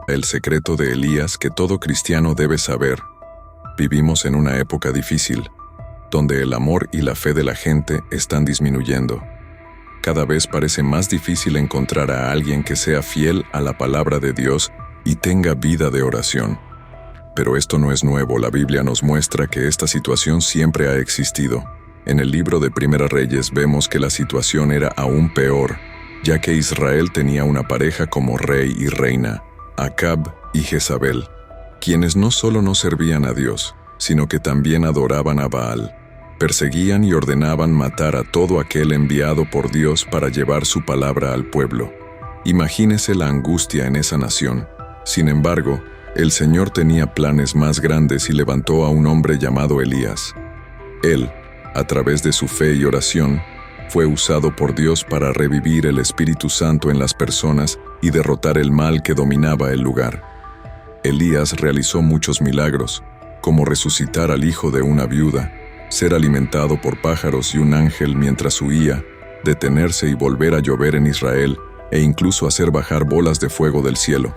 El secreto de Elías que todo cristiano debe saber. Vivimos en una época difícil, donde el amor y la fe de la gente están disminuyendo. Cada vez parece más difícil encontrar a alguien que sea fiel a la palabra de Dios y tenga vida de oración. Pero esto no es nuevo, la Biblia nos muestra que esta situación siempre ha existido. En el libro de Primera Reyes vemos que la situación era aún peor, ya que Israel tenía una pareja como rey y reina, Acab y Jezabel, quienes no solo no servían a Dios, sino que también adoraban a Baal. Perseguían y ordenaban matar a todo aquel enviado por Dios para llevar su palabra al pueblo. Imagínese la angustia en esa nación. Sin embargo, el Señor tenía planes más grandes y levantó a un hombre llamado Elías. Él, a través de su fe y oración, fue usado por Dios para revivir el Espíritu Santo en las personas y derrotar el mal que dominaba el lugar. Elías realizó muchos milagros, como resucitar al hijo de una viuda, ser alimentado por pájaros y un ángel mientras huía, detenerse y volver a llover en Israel, e incluso hacer bajar bolas de fuego del cielo.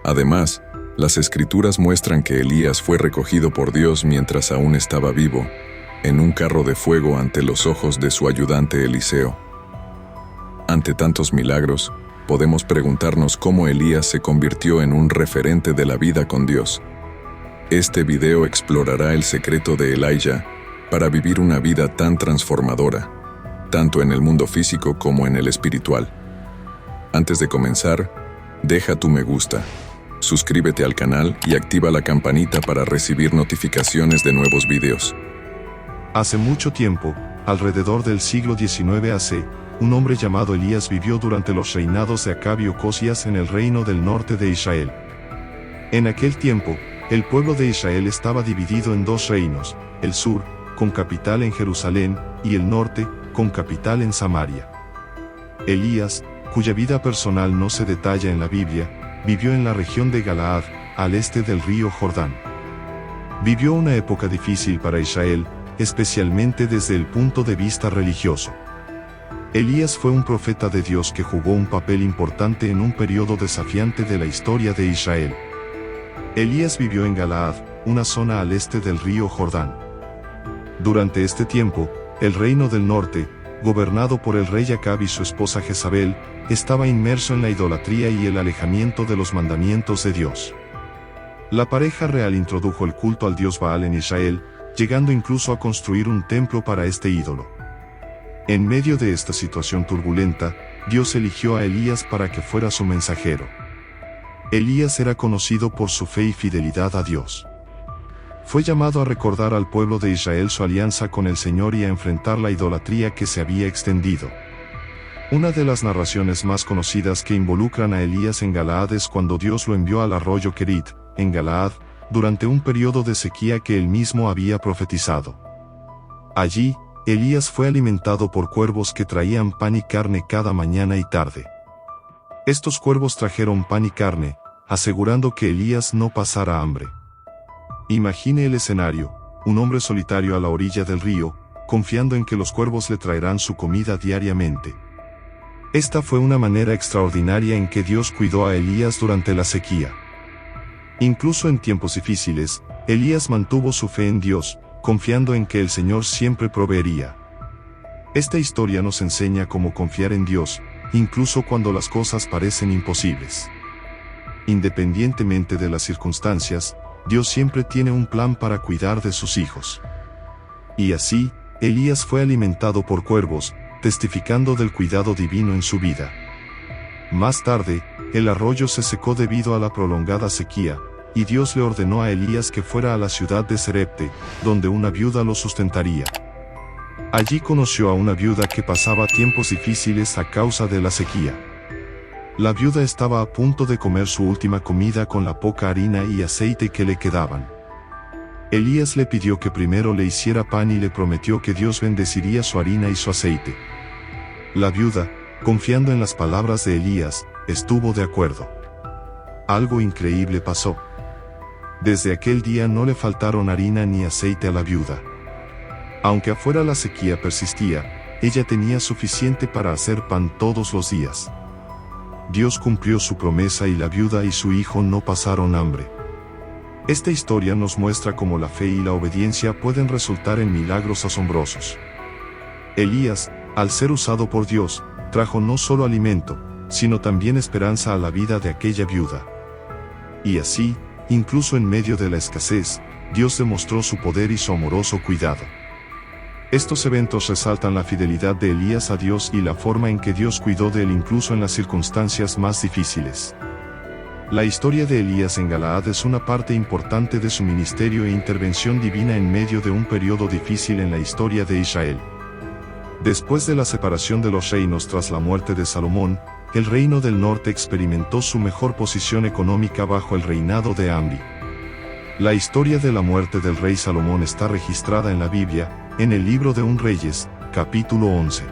Además, las Escrituras muestran que Elías fue recogido por Dios mientras aún estaba vivo, en un carro de fuego ante los ojos de su ayudante Eliseo. Ante tantos milagros, podemos preguntarnos cómo Elías se convirtió en un referente de la vida con Dios. Este video explorará el secreto de Elijah para vivir una vida tan transformadora, tanto en el mundo físico como en el espiritual. Antes de comenzar, deja tu me gusta, suscríbete al canal y activa la campanita para recibir notificaciones de nuevos videos. Hace mucho tiempo, alrededor del siglo XIX AC, un hombre llamado Elías vivió durante los reinados de Acab y Ocosías en el reino del norte de Israel. En aquel tiempo, el pueblo de Israel estaba dividido en dos reinos, el sur, con capital en Jerusalén, y el norte, con capital en Samaria. Elías, cuya vida personal no se detalla en la Biblia, vivió en la región de Galaad, al este del río Jordán. Vivió una época difícil para Israel, especialmente desde el punto de vista religioso. Elías fue un profeta de Dios que jugó un papel importante en un periodo desafiante de la historia de Israel. Elías vivió en Galaad, una zona al este del río Jordán. Durante este tiempo, el reino del norte, gobernado por el rey Acab y su esposa Jezabel, estaba inmerso en la idolatría y el alejamiento de los mandamientos de Dios. La pareja real introdujo el culto al dios Baal en Israel, llegando incluso a construir un templo para este ídolo. En medio de esta situación turbulenta, Dios eligió a Elías para que fuera su mensajero. Elías era conocido por su fe y fidelidad a Dios. Fue llamado a recordar al pueblo de Israel su alianza con el Señor y a enfrentar la idolatría que se había extendido. Una de las narraciones más conocidas que involucran a Elías en Galaad es cuando Dios lo envió al arroyo Kerit, en Galaad, durante un periodo de sequía que él mismo había profetizado. Allí, Elías fue alimentado por cuervos que traían pan y carne cada mañana y tarde. Estos cuervos trajeron pan y carne, asegurando que Elías no pasara hambre. Imagine el escenario, un hombre solitario a la orilla del río, confiando en que los cuervos le traerán su comida diariamente. Esta fue una manera extraordinaria en que Dios cuidó a Elías durante la sequía. Incluso en tiempos difíciles, Elías mantuvo su fe en Dios, confiando en que el Señor siempre proveería. Esta historia nos enseña cómo confiar en Dios, incluso cuando las cosas parecen imposibles. Independientemente de las circunstancias, Dios siempre tiene un plan para cuidar de sus hijos. Y así, Elías fue alimentado por cuervos, testificando del cuidado divino en su vida. Más tarde, el arroyo se secó debido a la prolongada sequía, y Dios le ordenó a Elías que fuera a la ciudad de Serepte, donde una viuda lo sustentaría. Allí conoció a una viuda que pasaba tiempos difíciles a causa de la sequía. La viuda estaba a punto de comer su última comida con la poca harina y aceite que le quedaban. Elías le pidió que primero le hiciera pan y le prometió que Dios bendeciría su harina y su aceite. La viuda, confiando en las palabras de Elías, estuvo de acuerdo. Algo increíble pasó. Desde aquel día no le faltaron harina ni aceite a la viuda. Aunque afuera la sequía persistía, ella tenía suficiente para hacer pan todos los días. Dios cumplió su promesa y la viuda y su hijo no pasaron hambre. Esta historia nos muestra cómo la fe y la obediencia pueden resultar en milagros asombrosos. Elías, al ser usado por Dios, trajo no solo alimento, sino también esperanza a la vida de aquella viuda. Y así, incluso en medio de la escasez, Dios demostró su poder y su amoroso cuidado. Estos eventos resaltan la fidelidad de Elías a Dios y la forma en que Dios cuidó de él incluso en las circunstancias más difíciles. La historia de Elías en Galaad es una parte importante de su ministerio e intervención divina en medio de un periodo difícil en la historia de Israel. Después de la separación de los reinos tras la muerte de Salomón, el reino del norte experimentó su mejor posición económica bajo el reinado de Ambi. La historia de la muerte del rey Salomón está registrada en la Biblia, en el libro de Reyes, capítulo 11.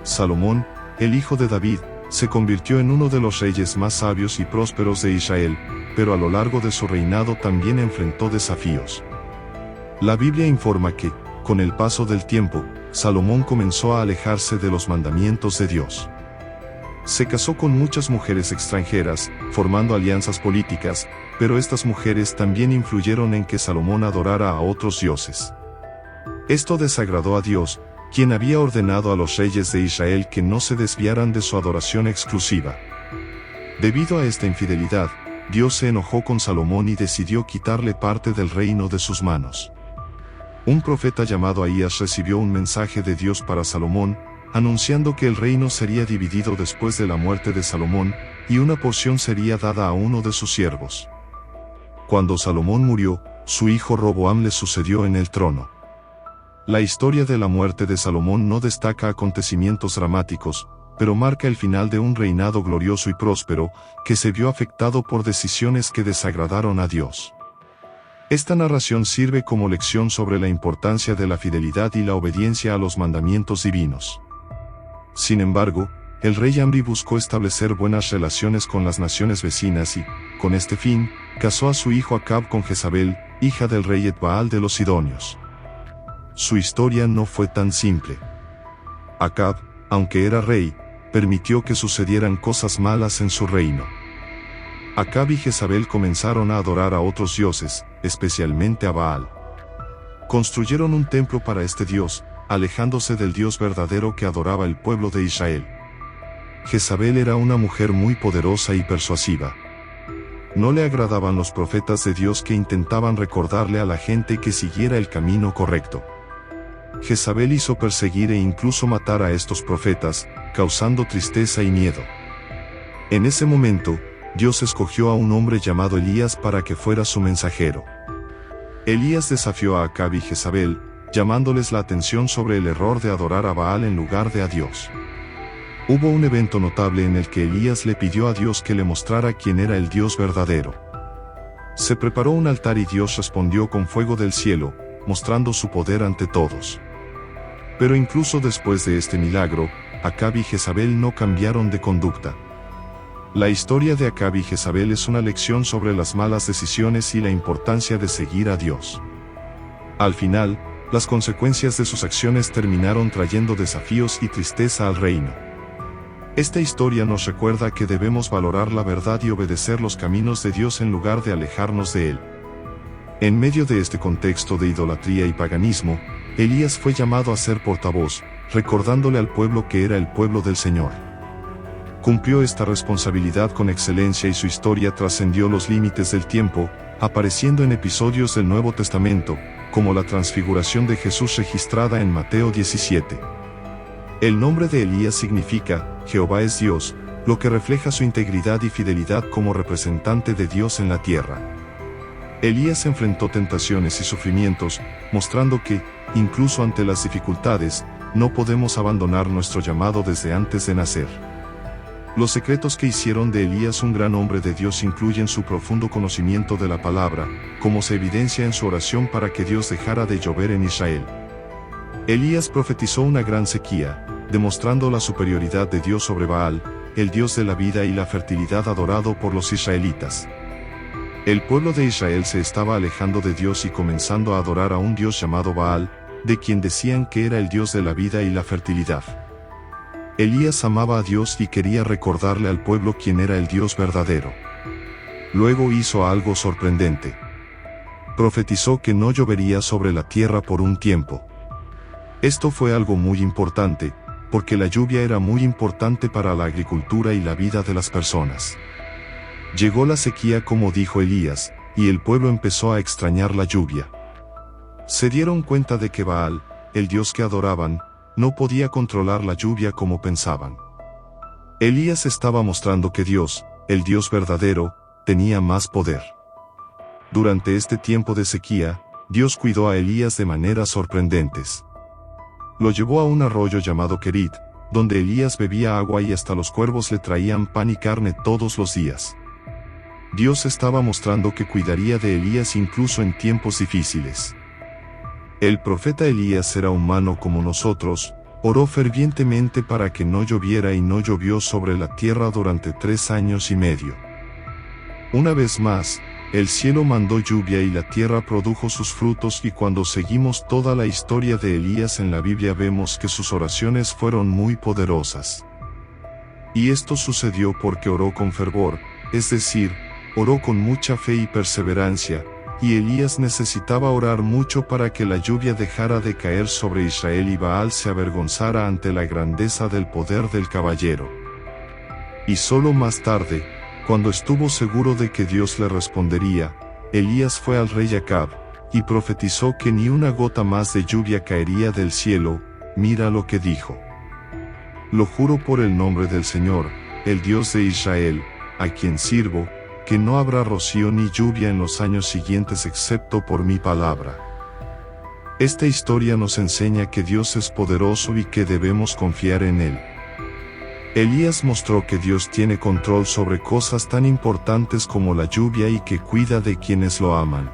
Salomón, el hijo de David, se convirtió en uno de los reyes más sabios y prósperos de Israel, pero a lo largo de su reinado también enfrentó desafíos. La Biblia informa que, con el paso del tiempo, Salomón comenzó a alejarse de los mandamientos de Dios. Se casó con muchas mujeres extranjeras, formando alianzas políticas, pero estas mujeres también influyeron en que Salomón adorara a otros dioses. Esto desagradó a Dios, quien había ordenado a los reyes de Israel que no se desviaran de su adoración exclusiva. Debido a esta infidelidad, Dios se enojó con Salomón y decidió quitarle parte del reino de sus manos. Un profeta llamado Ahías recibió un mensaje de Dios para Salomón, anunciando que el reino sería dividido después de la muerte de Salomón, y una porción sería dada a uno de sus siervos. Cuando Salomón murió, su hijo Roboam le sucedió en el trono. La historia de la muerte de Salomón no destaca acontecimientos dramáticos, pero marca el final de un reinado glorioso y próspero, que se vio afectado por decisiones que desagradaron a Dios. Esta narración sirve como lección sobre la importancia de la fidelidad y la obediencia a los mandamientos divinos. Sin embargo, el rey Amri buscó establecer buenas relaciones con las naciones vecinas y, con este fin, casó a su hijo Acab con Jezabel, hija del rey Etbaal de los Sidonios. Su historia no fue tan simple. Acab, aunque era rey, permitió que sucedieran cosas malas en su reino. Acab y Jezabel comenzaron a adorar a otros dioses, especialmente a Baal. Construyeron un templo para este dios, alejándose del Dios verdadero que adoraba el pueblo de Israel. Jezabel era una mujer muy poderosa y persuasiva. No le agradaban los profetas de Dios que intentaban recordarle a la gente que siguiera el camino correcto. Jezabel hizo perseguir e incluso matar a estos profetas, causando tristeza y miedo. En ese momento, Dios escogió a un hombre llamado Elías para que fuera su mensajero. Elías desafió a Acab y Jezabel, llamándoles la atención sobre el error de adorar a Baal en lugar de a Dios. Hubo un evento notable en el que Elías le pidió a Dios que le mostrara quién era el Dios verdadero. Se preparó un altar y Dios respondió con fuego del cielo, mostrando su poder ante todos. Pero incluso después de este milagro, Acab y Jezabel no cambiaron de conducta. La historia de Acab y Jezabel es una lección sobre las malas decisiones y la importancia de seguir a Dios. Al final, las consecuencias de sus acciones terminaron trayendo desafíos y tristeza al reino. Esta historia nos recuerda que debemos valorar la verdad y obedecer los caminos de Dios en lugar de alejarnos de Él. En medio de este contexto de idolatría y paganismo, Elías fue llamado a ser portavoz, recordándole al pueblo que era el pueblo del Señor. Cumplió esta responsabilidad con excelencia y su historia trascendió los límites del tiempo, apareciendo en episodios del Nuevo Testamento, como la transfiguración de Jesús registrada en Mateo 17. El nombre de Elías significa, Jehová es Dios, lo que refleja su integridad y fidelidad como representante de Dios en la tierra. Elías enfrentó tentaciones y sufrimientos, mostrando que, incluso ante las dificultades, no podemos abandonar nuestro llamado desde antes de nacer. Los secretos que hicieron de Elías un gran hombre de Dios incluyen su profundo conocimiento de la palabra, como se evidencia en su oración para que Dios dejara de llover en Israel. Elías profetizó una gran sequía, demostrando la superioridad de Dios sobre Baal, el Dios de la vida y la fertilidad adorado por los israelitas. El pueblo de Israel se estaba alejando de Dios y comenzando a adorar a un Dios llamado Baal, de quien decían que era el Dios de la vida y la fertilidad. Elías amaba a Dios y quería recordarle al pueblo quién era el Dios verdadero. Luego hizo algo sorprendente. Profetizó que no llovería sobre la tierra por un tiempo. Esto fue algo muy importante, porque la lluvia era muy importante para la agricultura y la vida de las personas. Llegó la sequía como dijo Elías, y el pueblo empezó a extrañar la lluvia. Se dieron cuenta de que Baal, el dios que adoraban, no podía controlar la lluvia como pensaban. Elías estaba mostrando que Dios, el Dios verdadero, tenía más poder. Durante este tiempo de sequía, Dios cuidó a Elías de maneras sorprendentes. Lo llevó a un arroyo llamado Kerit, donde Elías bebía agua y hasta los cuervos le traían pan y carne todos los días. Dios estaba mostrando que cuidaría de Elías incluso en tiempos difíciles. El profeta Elías era humano como nosotros, oró fervientemente para que no lloviera y no llovió sobre la tierra durante 3 años y medio. Una vez más, el cielo mandó lluvia y la tierra produjo sus frutos, y cuando seguimos toda la historia de Elías en la Biblia vemos que sus oraciones fueron muy poderosas. Y esto sucedió porque oró con fervor, es decir, oró con mucha fe y perseverancia, y Elías necesitaba orar mucho para que la lluvia dejara de caer sobre Israel y Baal se avergonzara ante la grandeza del poder del caballero. Y solo más tarde, cuando estuvo seguro de que Dios le respondería, Elías fue al rey Acab, y profetizó que ni una gota más de lluvia caería del cielo. Mira lo que dijo. Lo juro por el nombre del Señor, el Dios de Israel, a quien sirvo, que no habrá rocío ni lluvia en los años siguientes excepto por mi palabra. Esta historia nos enseña que Dios es poderoso y que debemos confiar en Él. Elías mostró que Dios tiene control sobre cosas tan importantes como la lluvia y que cuida de quienes lo aman.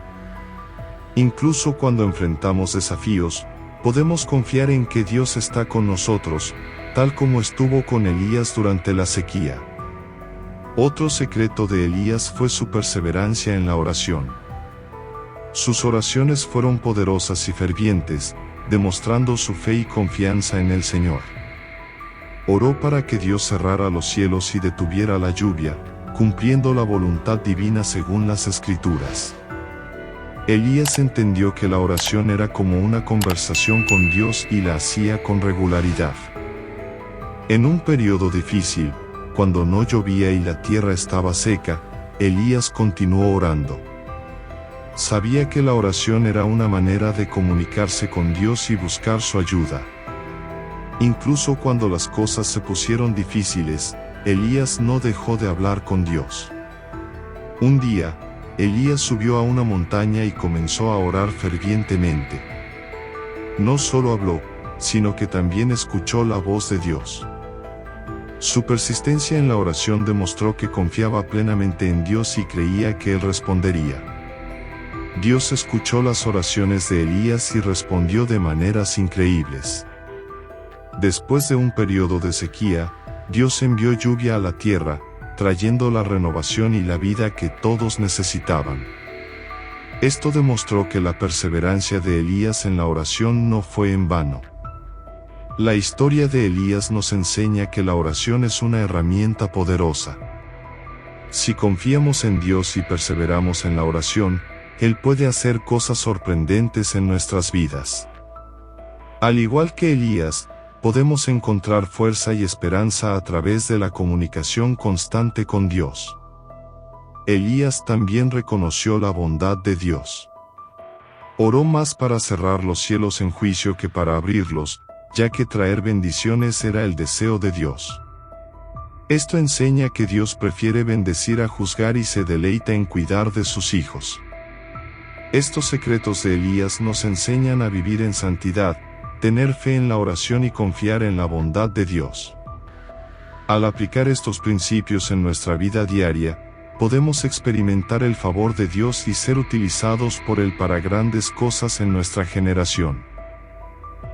Incluso cuando enfrentamos desafíos, podemos confiar en que Dios está con nosotros, tal como estuvo con Elías durante la sequía. Otro secreto de Elías fue su perseverancia en la oración. Sus oraciones fueron poderosas y fervientes, demostrando su fe y confianza en el Señor. Oró para que Dios cerrara los cielos y detuviera la lluvia, cumpliendo la voluntad divina según las Escrituras. Elías entendió que la oración era como una conversación con Dios y la hacía con regularidad. En un periodo difícil, cuando no llovía y la tierra estaba seca, Elías continuó orando. Sabía que la oración era una manera de comunicarse con Dios y buscar su ayuda. Incluso cuando las cosas se pusieron difíciles, Elías no dejó de hablar con Dios. Un día, Elías subió a una montaña y comenzó a orar fervientemente. No solo habló, sino que también escuchó la voz de Dios. Su persistencia en la oración demostró que confiaba plenamente en Dios y creía que Él respondería. Dios escuchó las oraciones de Elías y respondió de maneras increíbles. Después de un periodo de sequía, Dios envió lluvia a la tierra, trayendo la renovación y la vida que todos necesitaban. Esto demostró que la perseverancia de Elías en la oración no fue en vano. La historia de Elías nos enseña que la oración es una herramienta poderosa. Si confiamos en Dios y perseveramos en la oración, Él puede hacer cosas sorprendentes en nuestras vidas. Al igual que Elías, podemos encontrar fuerza y esperanza a través de la comunicación constante con Dios. Elías también reconoció la bondad de Dios. Oró más para cerrar los cielos en juicio que para abrirlos, ya que traer bendiciones era el deseo de Dios. Esto enseña que Dios prefiere bendecir a juzgar y se deleita en cuidar de sus hijos. Estos secretos de Elías nos enseñan a vivir en santidad, tener fe en la oración y confiar en la bondad de Dios. Al aplicar estos principios en nuestra vida diaria, podemos experimentar el favor de Dios y ser utilizados por Él para grandes cosas en nuestra generación.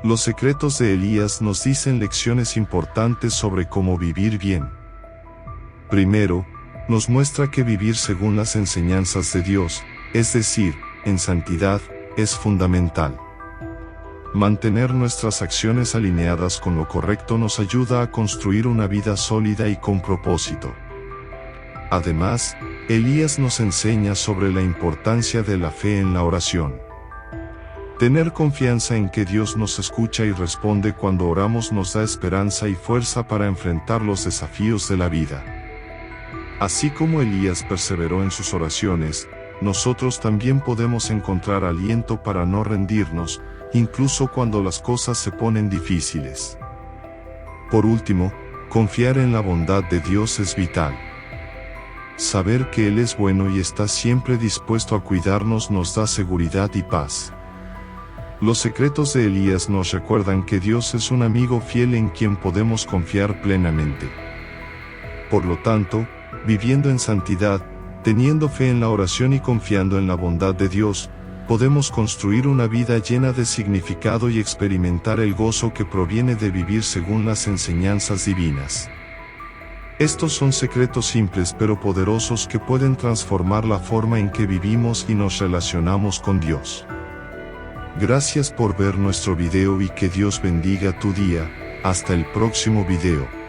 Los secretos de Elías nos dicen lecciones importantes sobre cómo vivir bien. Primero, nos muestra que vivir según las enseñanzas de Dios, es decir, en santidad, es fundamental. Mantener nuestras acciones alineadas con lo correcto nos ayuda a construir una vida sólida y con propósito. Además, Elías nos enseña sobre la importancia de la fe en la oración. Tener confianza en que Dios nos escucha y responde cuando oramos nos da esperanza y fuerza para enfrentar los desafíos de la vida. Así como Elías perseveró en sus oraciones, nosotros también podemos encontrar aliento para no rendirnos, incluso cuando las cosas se ponen difíciles. Por último, confiar en la bondad de Dios es vital. Saber que Él es bueno y está siempre dispuesto a cuidarnos nos da seguridad y paz. Los secretos de Elías nos recuerdan que Dios es un amigo fiel en quien podemos confiar plenamente. Por lo tanto, viviendo en santidad, teniendo fe en la oración y confiando en la bondad de Dios, podemos construir una vida llena de significado y experimentar el gozo que proviene de vivir según las enseñanzas divinas. Estos son secretos simples pero poderosos que pueden transformar la forma en que vivimos y nos relacionamos con Dios. Gracias por ver nuestro video y que Dios bendiga tu día. Hasta el próximo video.